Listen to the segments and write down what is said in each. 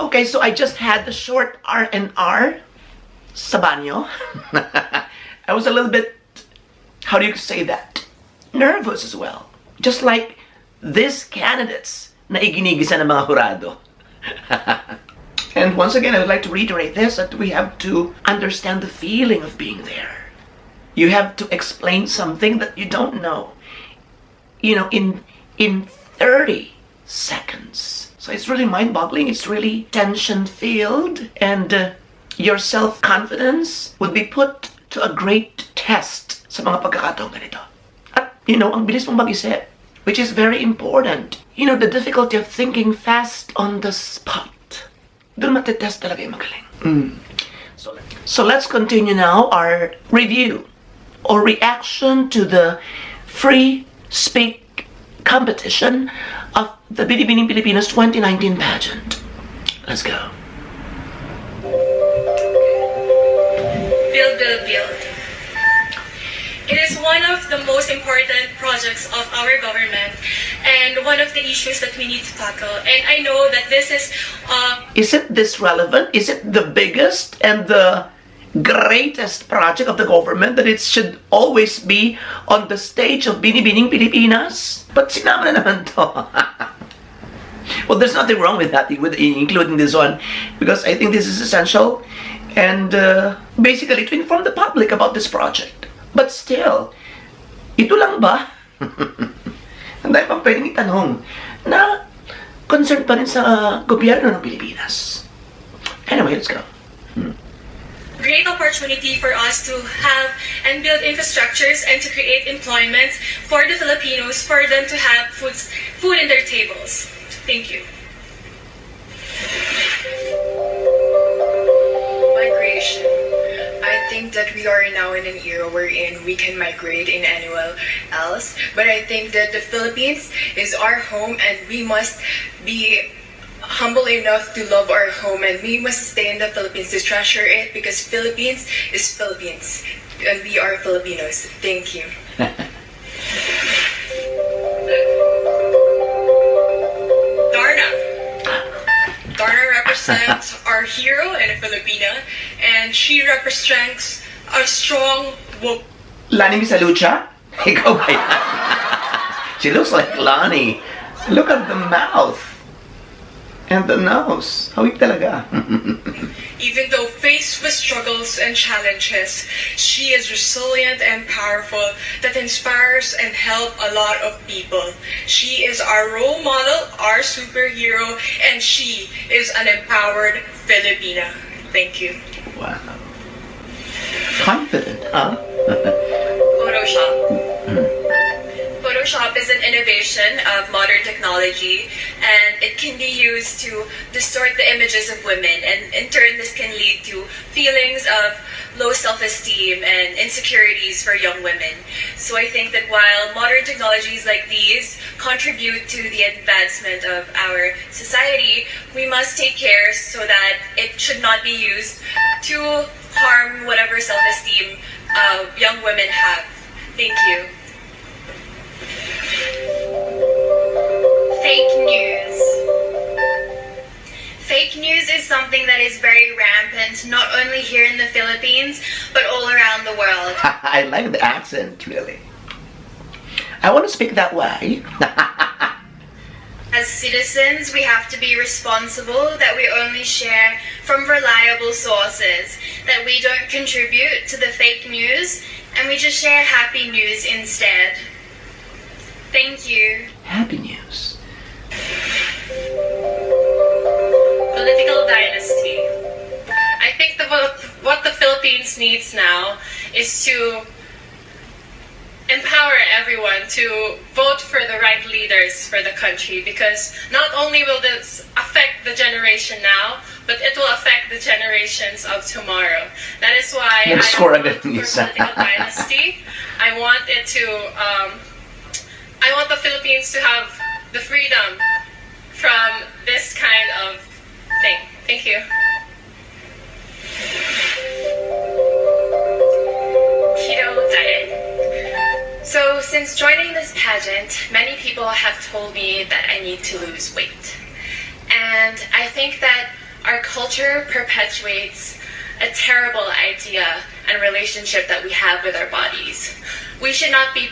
Okay, so I just had the short R&R sa banyo. I was a little bit, how do you say that? Nervous as well. Just like these candidates na iginigisa ng mga hurado. And once again, I would like to reiterate this, that we have to understand the feeling of being there. You have to explain something that you don't know, in 30 seconds. So it's really mind-boggling. It's really tension-filled, and your self-confidence would be put to a great test sa mga pagkakataong ganito. At, ang bilis mong mag-isip, which is very important. The difficulty of thinking fast on the spot. Doon matitest talaga yung magaling. So let's continue now our review or reaction to the free SpEaK competition of the BB.Pilipinas 2019 pageant. Let's go. Build. It is one of the most important projects of our government and one of the issues that we need to tackle. And I know that this is... Is it this relevant? Is it the biggest and the greatest project of the government that it should always be on the stage of Binibining-Pilipinas? But sinama na naman to. Well, there's nothing wrong with that, with including this one, because I think this is essential and basically to inform the public about this project. But still, ito lang ba? Ang dahil pang pwedeng itanong na concerned pa rin sa gobyerno ng Pilipinas. Anyway, let's go. Great opportunity for us to have and build infrastructures and to create employment for the Filipinos, for them to have food in their tables. Thank you. Migration. I think that we are now in an era wherein we can migrate in anywhere else, but I think that the Philippines is our home and we must be humble enough to love our home, and we must stay in the Philippines to treasure it, because Philippines is Philippines and we are Filipinos. Thank you. Darna represents our hero and a Filipina, and she represents a strong woman. Lani Misalucha? Ikaw ba yan? She looks like Lani. Look at the mouth. And the nose. Hawig talaga. Even though faced with struggles and challenges, she is resilient and powerful, that inspires and helps a lot of people. She is our role model, our superhero, and she is an empowered Filipina. Thank you. Wow. Confident, huh? Photoshop. Photoshop is an innovation of modern technology, and it can be used to distort the images of women, and in turn this can lead to feelings of low self-esteem and insecurities for young women. So I think that while modern technologies like these contribute to the advancement of our society, we must take care so that it should not be used to harm whatever self-esteem young women have. Thank you. Fake news. Fake news is something that is very rampant, not only here in the Philippines, but all around the world. I like the accent, really. I want to speak that way. As citizens, we have to be responsible, that we only share from reliable sources, that we don't contribute to the fake news, and we just share happy news instead. Thank you. Happy news. Political dynasty. I think what the Philippines needs now is to empower everyone to vote for the right leaders for the country, because not only will this affect the generation now, but it will affect the generations of tomorrow. That is why I want for political dynasty. I want it to I want the Philippines to have the freedom from this kind of thing. Thank you. Keto diet. So since joining this pageant, many people have told me that I need to lose weight. And I think that our culture perpetuates a terrible idea and relationship that we have with our bodies. We should not be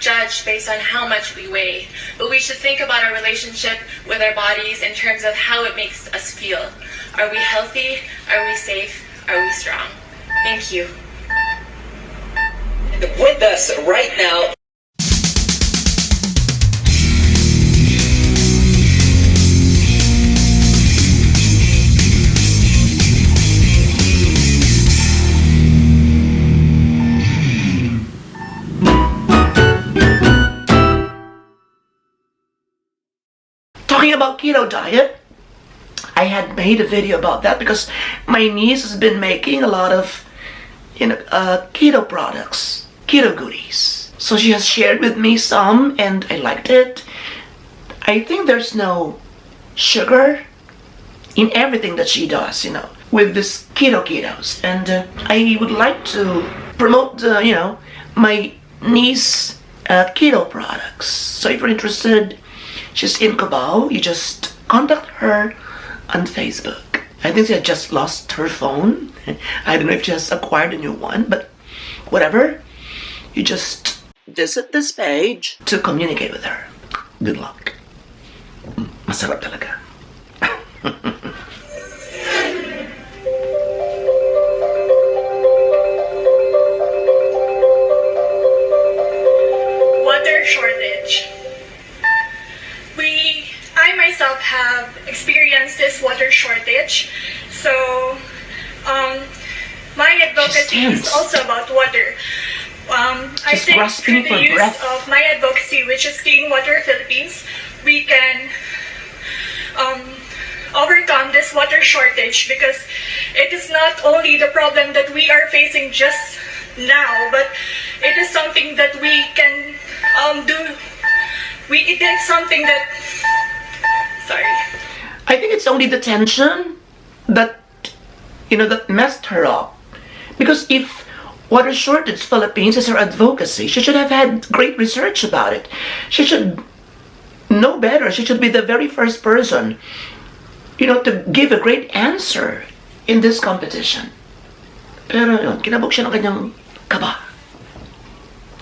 judged based on how much we weigh, but we should think about our relationship with our bodies in terms of how it makes us feel. Are we healthy? Are we safe? Are we strong? Thank you. With us right now. Talking about keto diet, I had made a video about that because my niece has been making a lot of, keto products, keto goodies. So she has shared with me some, and I liked it. I think there's no sugar in everything that she does, with this ketos. And I would like to promote, my niece keto products. So if you're interested, she's in Cubao. You just contact her on Facebook. I think she had just lost her phone. I don't know if she has acquired a new one, but whatever. You just visit this page to communicate with her. Good luck. Masarap talaga. Water shortage. I myself have experienced this water shortage, so my advocacy is also about water. I think through the use of my advocacy, which is Clean Water Philippines, we can overcome this water shortage, because it is not only the problem that we are facing just now, but it is something that we can do. It is something that. Sorry. I think it's only the tension that that messed her up. Because if Water Shortage Philippines is her advocacy, she should have had great research about it. She should know better. She should be the very first person, to give a great answer in this competition. Pero yun, kinabog siya ng kanyang kaba.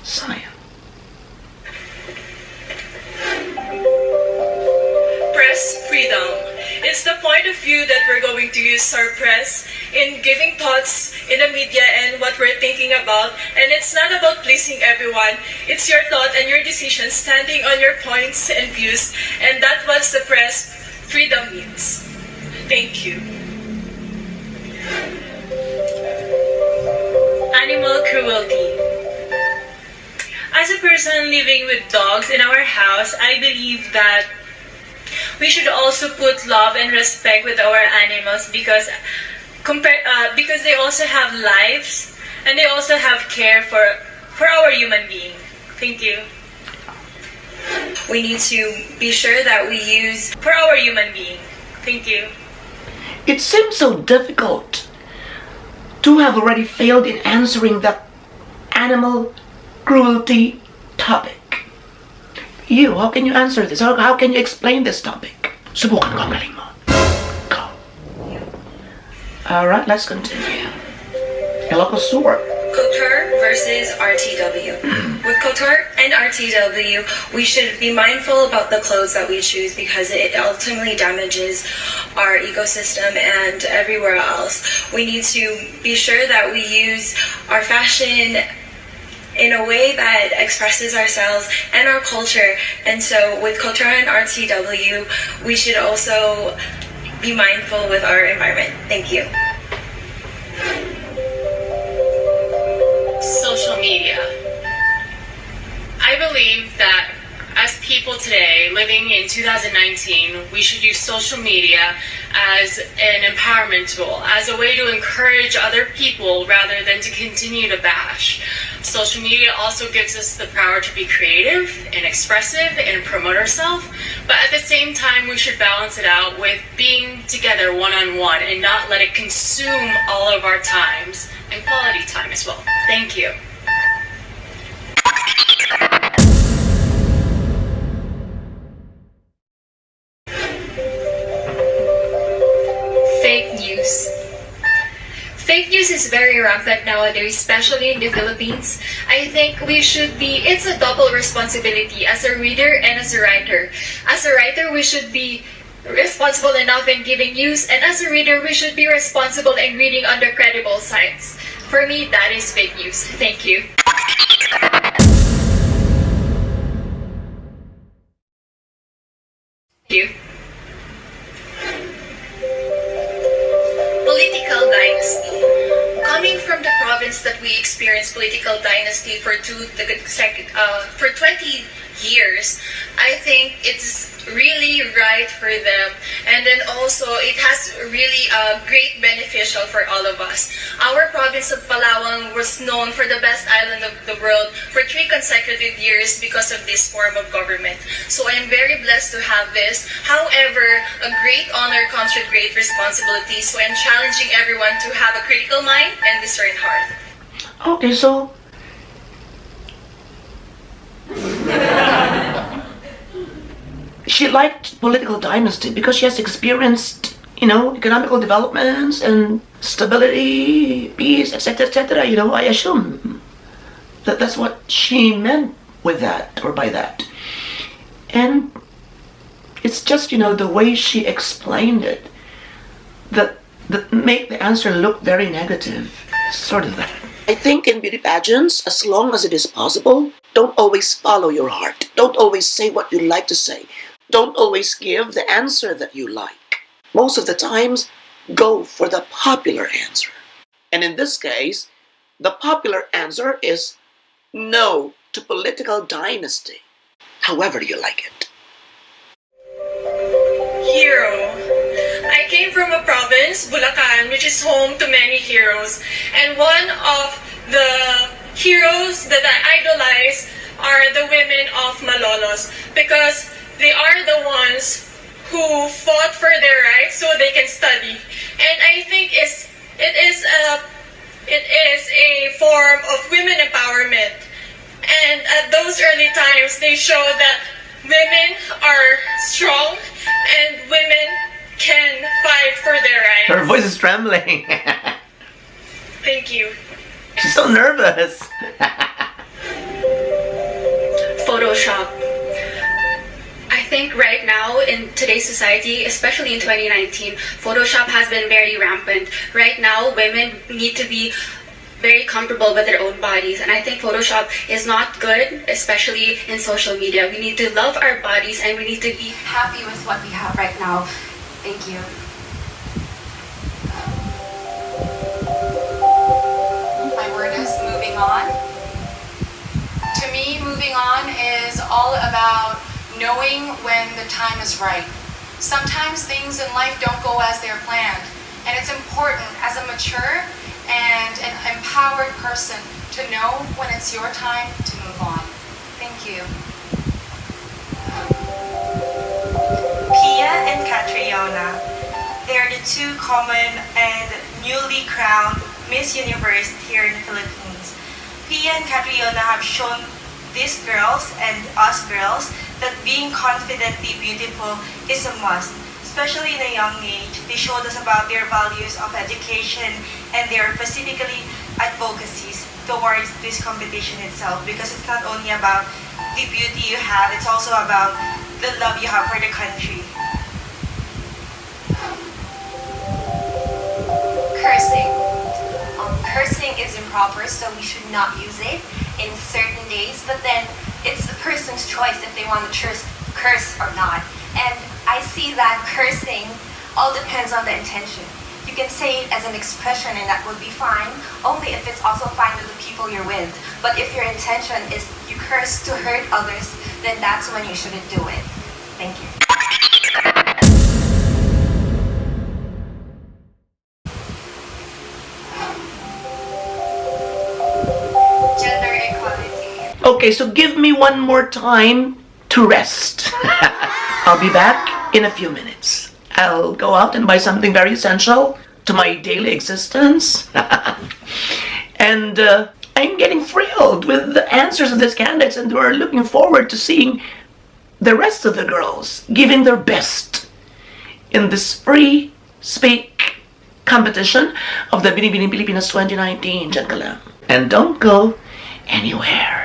Sayang. Press freedom. It's the point of view that we're going to use our press in giving thoughts in the media and what we're thinking about. And it's not about pleasing everyone. It's your thought and your decision standing on your points and views. And that's what the press freedom means. Thank you. Animal cruelty. As a person living with dogs in our house, I believe that we should also put love and respect with our animals, because they also have lives and they also have care for our human being. Thank you. We need to be sure that we use for our human being. Thank you. It seems so difficult to have already failed in answering that animal cruelty topic. How can you answer this? How can you explain this topic? Subukan ko ang galing mo. Go. Alright, let's continue. Ilocosur. Couture versus RTW. With couture and RTW, we should be mindful about the clothes that we choose, because it ultimately damages our ecosystem and everywhere else. We need to be sure that we use our fashion in a way that expresses ourselves and our culture. And so with culture and RTW, we should also be mindful with our environment. Thank you. Social media. I believe that as people today living in 2019, we should use social media as an empowerment tool, as a way to encourage other people rather than to continue to bash. Social media also gives us the power to be creative and expressive and promote ourselves, but at the same time, we should balance it out with being together one-on-one and not let it consume all of our times and quality time as well. Thank you. very rampant nowadays, especially in the Philippines. I think it's a double responsibility as a reader and as a writer. As a writer, we should be responsible enough in giving news, and as a reader, we should be responsible in reading under credible sites. For me, that is fake news. Thank you. Thank you. Political dynasty. Coming from the province that we experienced political dynasty for 20 years, I think it's really right for them, and then also it has really great beneficial for all of us. Our province of Palawan was known for the best island of the world for 3 consecutive years because of this form of government. So I am very blessed to have this. However, a great honor comes with great responsibility, so I'm challenging everyone to have a critical mind and discern heart. Okay, so she liked political dynasty because she has experienced, economical developments and stability, peace, etc., etc. I assume that that's what she meant with that or by that. And it's just, the way she explained it that make the answer look very negative. Sort of that. I think in beauty pageants, as long as it is possible, don't always follow your heart. Don't always say what you like to say. Don't always give the answer that you like. Most of the times, go for the popular answer. And in this case, the popular answer is no to political dynasty, however you like it. Hero. I came from a province, Bulacan, which is home to many heroes. And one of the heroes that I idolize are the women of Malolos, because they are the ones who fought for their rights so they can study. And I think it is a form of women empowerment. And at those early times, they show that women are strong and women can fight for their rights. Her voice is trembling. Thank you. She's so nervous. Photoshop. I think right now in today's society, especially in 2019, Photoshop has been very rampant. Right now, women need to be very comfortable with their own bodies, and I think Photoshop is not good, especially in social media. We need to love our bodies and we need to be happy with what we have right now. Thank you. My word is moving on. To me, moving on is all about knowing when the time is right. Sometimes things in life don't go as they're planned, and it's important as a mature and an empowered person to know when it's your time to move on. Thank you. Pia and Catriona. They are the 2 common and newly crowned Miss Universe here in the Philippines. Pia and Catriona have shown these girls and us girls that being confidently beautiful is a must, especially in a young age. They showed us about their values of education and their specifically advocacies towards this competition itself, because it's not only about the beauty you have, it's also about the love you have for the country. Cursing. Cursing is improper, so we should not use it in certain days, but then it's the person's choice if they want to curse or not. And I see that cursing all depends on the intention. You can say it as an expression and that would be fine, only if it's also fine with the people you're with. But if your intention is you curse to hurt others, then that's when you shouldn't do it. Thank you. Gender equality. Okay, so give me one more time to rest. I'll be back in a few minutes. I'll go out and buy something very essential to my daily existence. And I'm getting thrilled with the answers of these candidates, and we're looking forward to seeing the rest of the girls giving their best in this free SpEaK competition of the BB.Pilipinas 2019. Diyan ka lang. And don't go anywhere.